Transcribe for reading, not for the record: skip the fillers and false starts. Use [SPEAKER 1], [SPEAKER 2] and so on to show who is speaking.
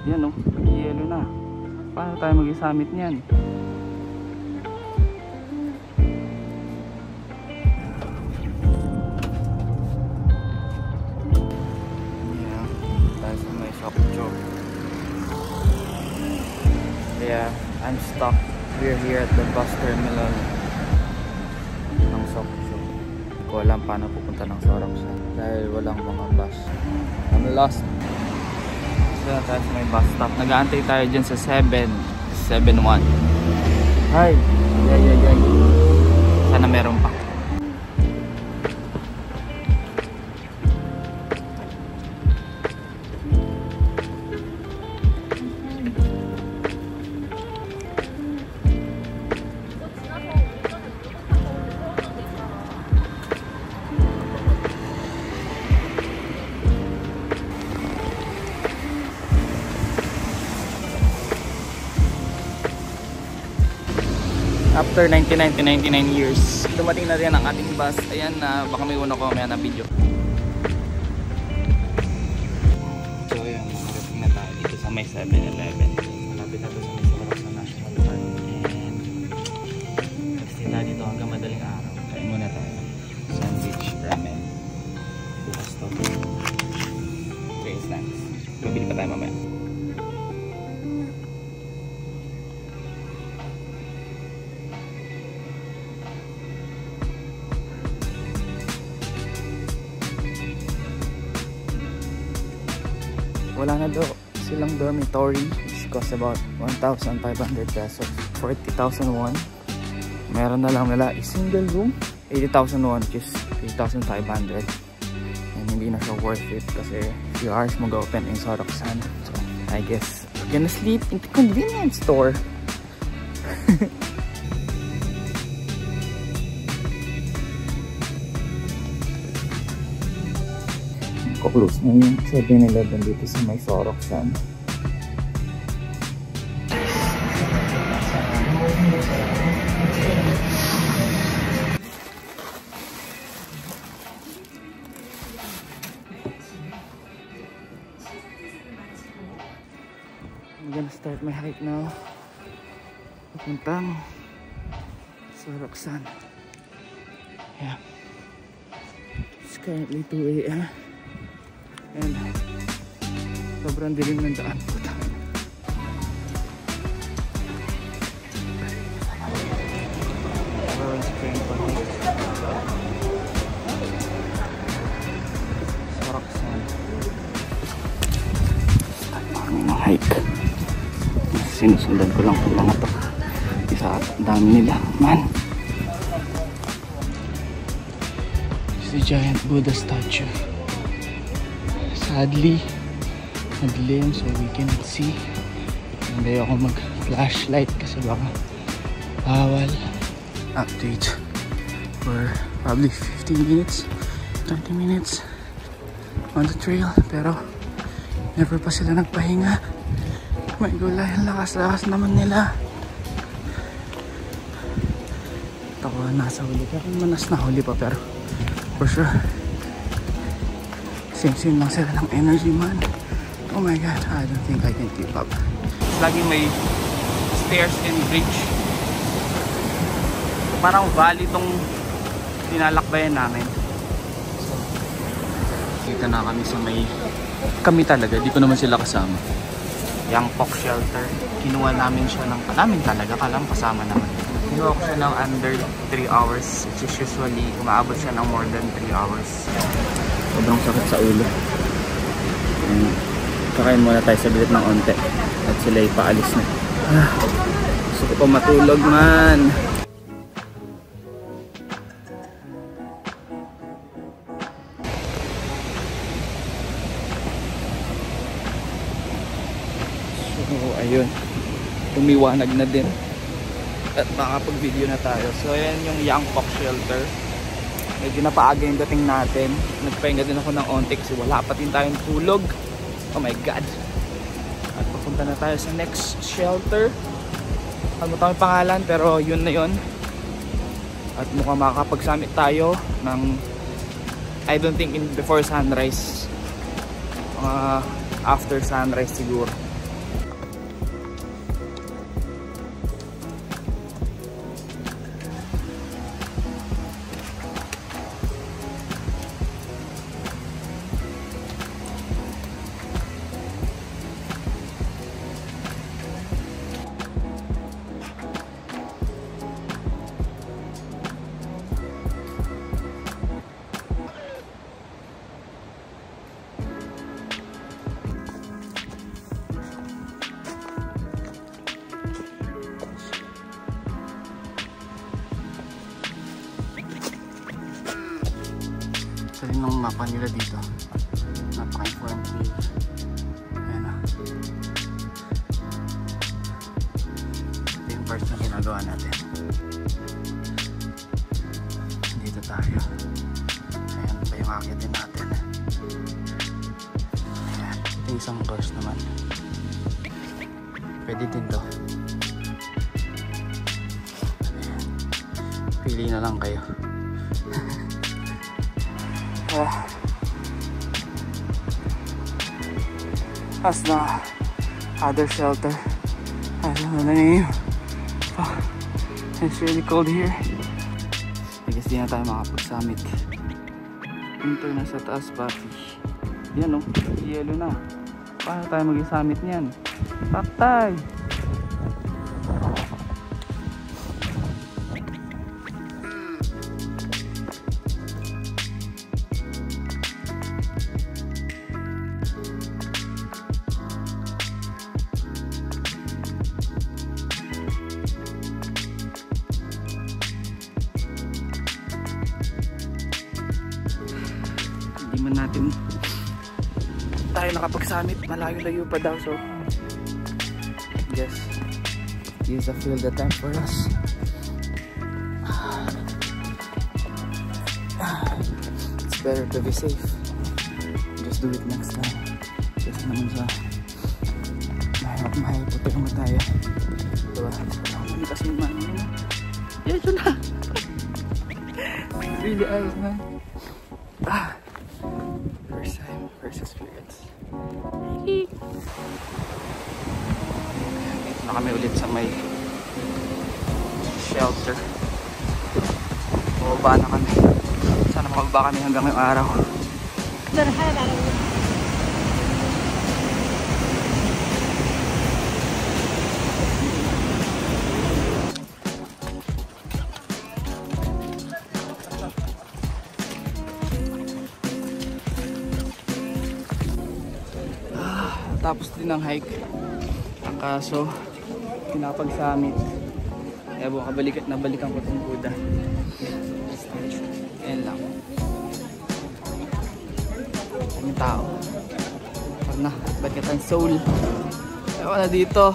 [SPEAKER 1] Yan o, nag-yelo na. Paano tayo mag-summit niyan? Yeah, tayo sa may Sokcho. Yeah, I'm stuck. We're here at the bus terminal ng Sokcho. Hindi ko alam paano pupunta ng Soroksan dahil walang mga bus. I'm lost. So tayo sa may bus stop. Nag-aantay tayo dyan sa 771. Hi! Yay! Sana meron pa. After 99 years, dumating na rin ang ating bus. Ayan na, baka may una ko mamaya na video. So ayan, nakarating na tayo dito sa may 7-Eleven. Malapit na ito sa may Soroksan National Park. And stay tayo dito hanggang madaling araw. Kain muna tayo. Sandwich, ramen. Bukas to. Okay, snacks. Bibili pa tayo mamaya. Wala na daw silang dormitory, which costs about 1,500 pesos, 40,000 won. Meron na lang nila a single room, 80,000 won, which is 3,500. And hindi na siya worth it kasi few hours mag-open in Soroksan. So I guess we're gonna sleep in the convenience store. Close na yung 7-Eleven dito sa may Soroksan. I'm gonna start my hike now. Papuntang Soroksan. Yeah. It's currently 2 AM. And sobrang dilim ng daan po tayo. Soroksan. Start namin ng hike. Sinusundan ko lang kung mga to. Isa at dami nila. Man! It's the giant Buddha statue. Sadly, naglim so we cannot see. Hindi ako mag-flashlight kasi baka bawal. Update for probably 15 minutes, 20 minutes on the trail. Pero never pa sila nagpahinga. May gulay, lakas-lakas naman nila. Ako nasa huli ka. Manas na huli pa pero for sure same lang sila ng energy, man. Oh my god, I don't think I can keep up. Laging may stairs and bridge. So, parang valley tong tinalakbayan namin. So, kita na kami sa may kami talaga, di ko naman sila kasama. Yangpok shelter. Kinuha namin siya ng namin talaga, kalang kasama naman. Kinuha ko siya ng under 3 hours, which is usually umaabot siya ng more than 3 hours. Sobrang sakit sa ulo. Kakain muna tayo sa bilit ng onte at sila ipaalis na. Gusto ko pa matulog, man. So ayun, tumiwanag na din at makapag-video na tayo. So ayan yung Yangpok shelter. Medyo napaaga yung dating natin. Nagpahinga din ako ng onte kasi wala pa din tayong tulog. Oh my god. At papunta na tayo sa next shelter. Ano tawag yung pangalan pero yun na yun. At mukhang makakapag-summit tayo ng I don't think before sunrise. After sunrise siguro. ng mapa nila dito. Napaka-informative. Ayan na. Ito yung part na ginagawa natin. Dito tayo. Ayan pa yung akitin natin. Ayan. Ito yung isang course naman. Pwede din to. Ayan. Pili na lang kayo. That's the other shelter. I don't know the name. Oh, it's really cold here. I guess di na tayo makapag-summit. Winter na sa taas pati. Yan o, yelo na. Paano tayo mag-summit niyan? Patay! Hindi man natin tayo nakapag-summit, malayo-layo pa daw, so yes, here's a field the time for us. It's better to be safe. Just do it next time. Just naman sa mahirap puti naman tayo, diba? Hindi kasi naman yan, ito na. Really ayos na. First time, first experience. Dito na kami ulit sa may shelter. Bumaba na kami. Sana makababa kami hanggang ngayong araw. Tapos din ang hike. Ang kaso, pinapag-summit. Kaya buka nabalikan ko itong Buddha. Ayan lang. Ang tao. Pag na, ba't ka tayong soul? Ewan na dito.